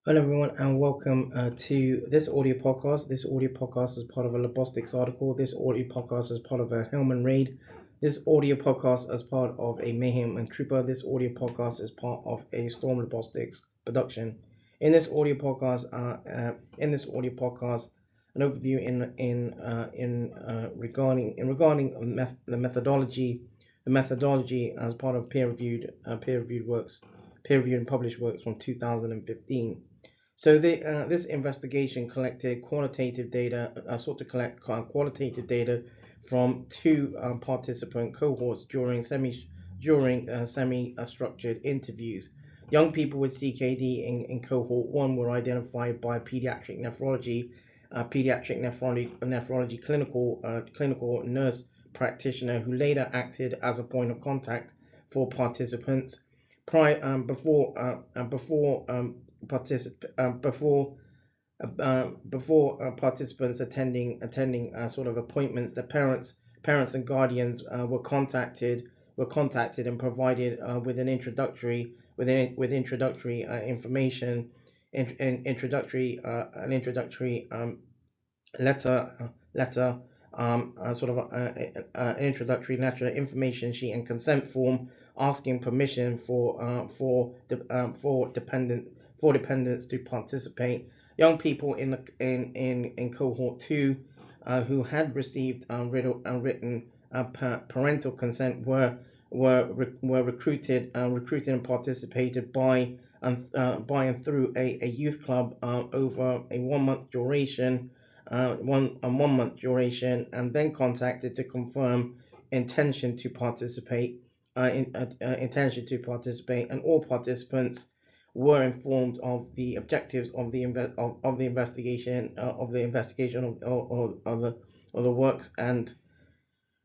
Hello, everyone, and welcome to this audio podcast. This audio podcast is part of a Labostix article. This audio podcast is part of a Helm raid. This audio podcast is part of a Mayhem and Trooper. This audio podcast is part of a Storm Labostix production. In this audio podcast, an overview regarding the methodology as part of peer reviewed and published works from 2015. So this investigation collected qualitative data, sought to collect qualitative data from two participant cohorts during semi-structured interviews. Young people with CKD in cohort 1 were identified by pediatric nephrology clinical nurse practitioner who later acted as a point of contact for participants before participants attending sort of appointments. The parents and guardians were contacted and provided with an introductory information, an introductory letter, an introductory letter, information sheet, and consent form asking permission for dependents to participate. Young people in cohort 2 who had received written parental consent were recruited and participated by and through a youth club over a 1 month duration, and then contacted to confirm intention to participate. And all participants were informed of the objectives of the investigation of the works, and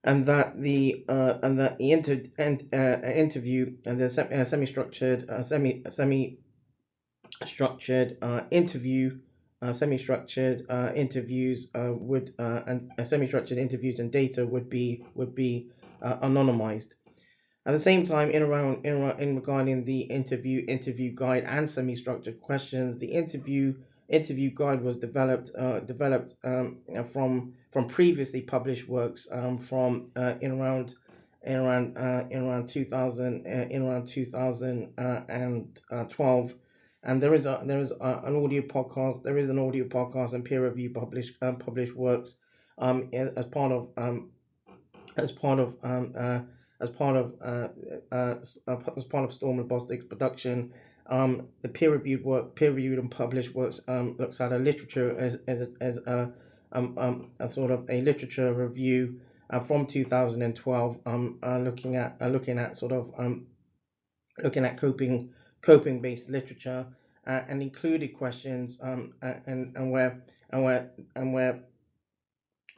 the interview and the semi-structured interviews semi-structured interviews and data would be anonymized. At the same time, in regarding the interview guide and semi-structured questions, the interview guide was developed from previously published works from in around 2012, and there is an audio podcast and peer review published works as part of Storm Labostix production. The peer reviewed and published works looks at a literature as a sort of a literature review from 2012, looking at coping based literature, and included questions, and where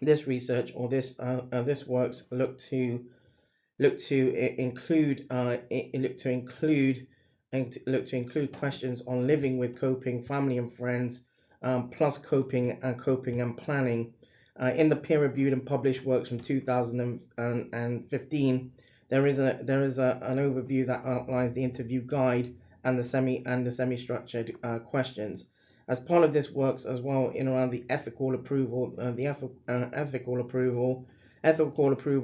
this research or this works look to include questions on living with coping, family and friends, plus coping and planning. In the peer-reviewed and published works from 2015, there is an overview that outlines the interview guide and the semi-structured questions. As part of this works as well, in around the ethical approval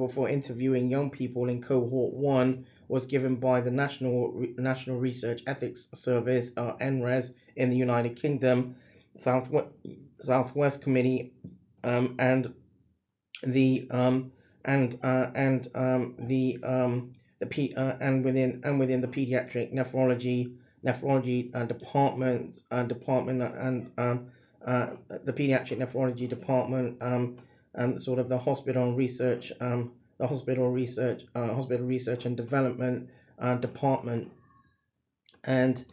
for interviewing young people in cohort 1 was given by the National Research Ethics Service, NRES, in the United Kingdom, Southwest Committee, and within the pediatric nephrology department, the pediatric nephrology department, and sort of the hospital research and development department. And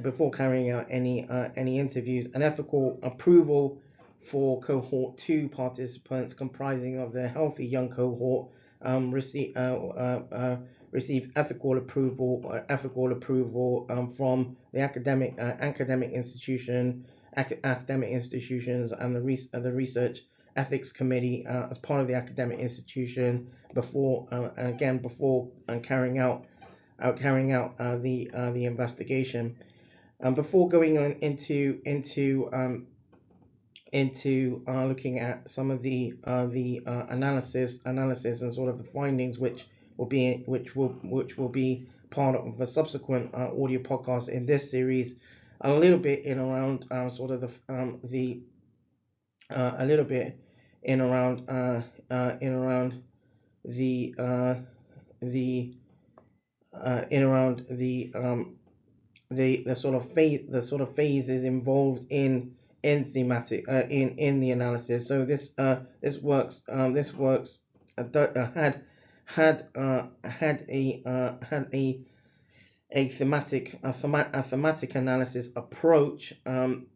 before carrying out any interviews, an ethical approval for cohort 2 participants, comprising of the healthy young cohort, received ethical approval from the academic institution academic institutions and the research ethics committee as part of the academic institution before carrying out the investigation. Before going on into looking at some of the analysis and sort of the findings, which will be part of a subsequent audio podcast in this series, a little bit in around sort of the a little bit in around the in around the sort of phases involved in thematic in the analysis. So this works had a thematic analysis approach, and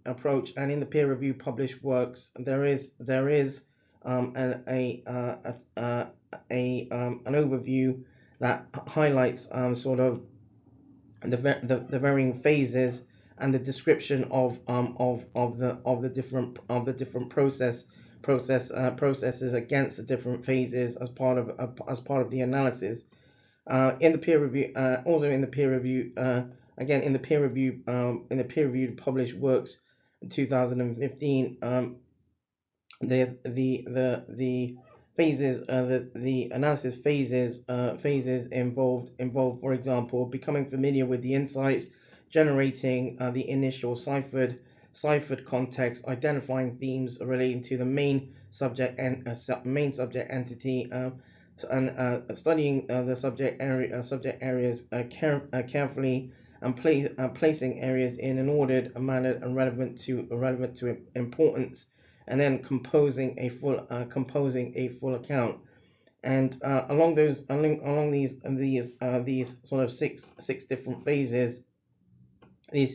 in the peer review published works there is an overview that highlights sort of the varying phases and the description of the different processes against the different phases as part of the analysis. In the peer review, also in the peer review, again in the peer reviewed published works in 2015, the phases, the analysis phases involved, for example, becoming familiar with the insights, generating the initial ciphered context, identifying themes relating to the main subject and main subject entity, and studying the subject areas carefully, and placing areas in an ordered manner and relevant to importance, and then composing a full account. And along these sort of six different phases, in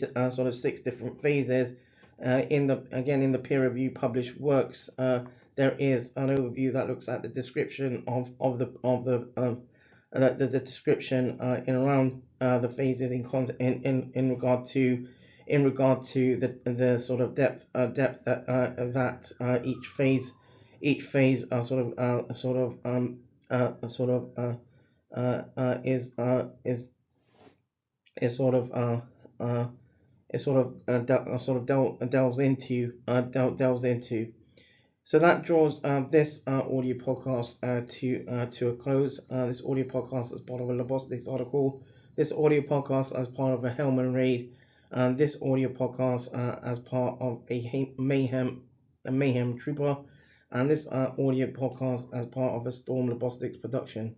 the peer review published works, there is an overview that looks at the description of the description in around the phases in regard to the sort of depth that each phase is sort of delves into. So that draws this audio podcast to a close. This audio podcast is part of a Labostix article. This audio podcast as part of a Helm raid. This audio podcast as part of a mayhem trooper, and this audio podcast as part of a Storm Labostix production.